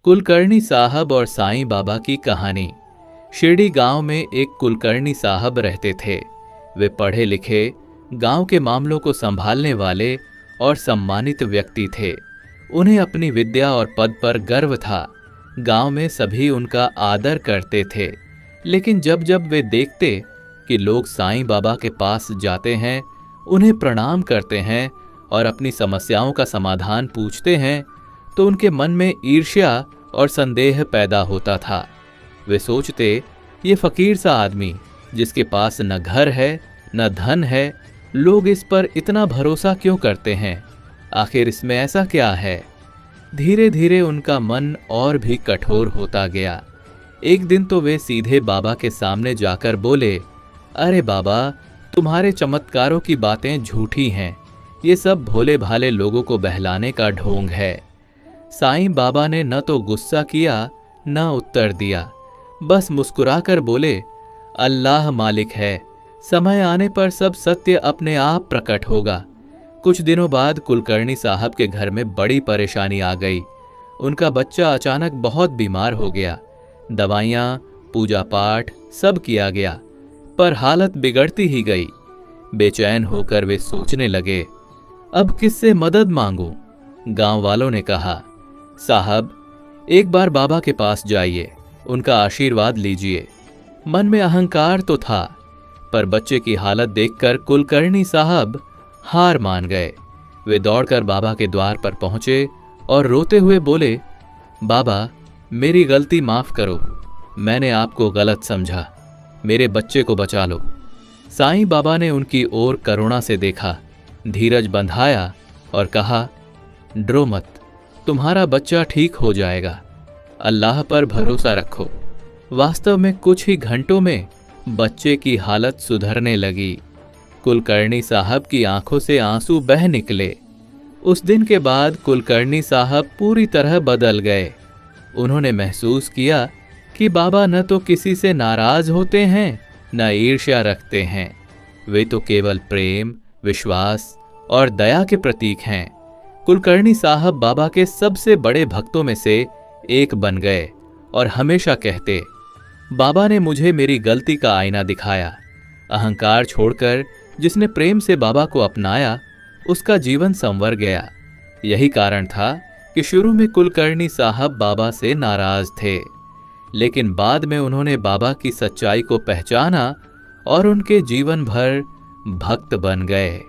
कुलकर्णी साहब और साईं बाबा की कहानी। शिरडी गांव में एक कुलकर्णी साहब रहते थे। वे पढ़े लिखे, गांव के मामलों को संभालने वाले और सम्मानित व्यक्ति थे। उन्हें अपनी विद्या और पद पर गर्व था। गांव में सभी उनका आदर करते थे। लेकिन जब जब वे देखते कि लोग साईं बाबा के पास जाते हैं, उन्हें प्रणाम करते हैं और अपनी समस्याओं का समाधान पूछते हैं, तो उनके मन में ईर्ष्या और संदेह पैदा होता था। वे सोचते, ये फकीर सा आदमी जिसके पास न घर है न धन है, लोग इस पर इतना भरोसा क्यों करते हैं? आखिर इसमें ऐसा क्या है? धीरे धीरे उनका मन और भी कठोर होता गया। एक दिन तो वे सीधे बाबा के सामने जाकर बोले, अरे बाबा, तुम्हारे चमत्कारों की बातें झूठी हैं। ये सब भोले भाले लोगों को बहलाने का ढोंग है। साईं बाबा ने न तो गुस्सा किया न उत्तर दिया, बस मुस्कुराकर बोले, अल्लाह मालिक है, समय आने पर सब सत्य अपने आप प्रकट होगा। कुछ दिनों बाद कुलकर्णी साहब के घर में बड़ी परेशानी आ गई। उनका बच्चा अचानक बहुत बीमार हो गया। दवाइयाँ, पूजा पाठ सब किया गया, पर हालत बिगड़ती ही गई। बेचैन होकर वे सोचने लगे, अब किससे मदद मांगूं? गांव वालों ने कहा, साहब, एक बार बाबा के पास जाइए, उनका आशीर्वाद लीजिए। मन में अहंकार तो था, पर बच्चे की हालत देखकर कुलकर्णी साहब हार मान गए। वे दौड़कर बाबा के द्वार पर पहुंचे और रोते हुए बोले, बाबा, मेरी गलती माफ करो, मैंने आपको गलत समझा, मेरे बच्चे को बचा लो। साईं बाबा ने उनकी ओर करुणा से देखा, धीरज बंधाया और कहा, डरो मत, तुम्हारा बच्चा ठीक हो जाएगा, अल्लाह पर भरोसा रखो। वास्तव में कुछ ही घंटों में बच्चे की हालत सुधरने लगी। कुलकर्णी साहब की आंखों से आंसू बह निकले। उस दिन के बाद कुलकर्णी साहब पूरी तरह बदल गए। उन्होंने महसूस किया कि बाबा न तो किसी से नाराज होते हैं न ईर्ष्या रखते हैं। वे तो केवल प्रेम, विश्वास और दया के प्रतीक हैं। कुलकर्णी साहब बाबा के सबसे बड़े भक्तों में से एक बन गए और हमेशा कहते, बाबा ने मुझे मेरी गलती का आईना दिखाया। अहंकार छोड़कर जिसने प्रेम से बाबा को अपनाया, उसका जीवन संवर गया। यही कारण था कि शुरू में कुलकर्णी साहब बाबा से नाराज थे, लेकिन बाद में उन्होंने बाबा की सच्चाई को पहचाना और उनके जीवन भर भक्त बन गए।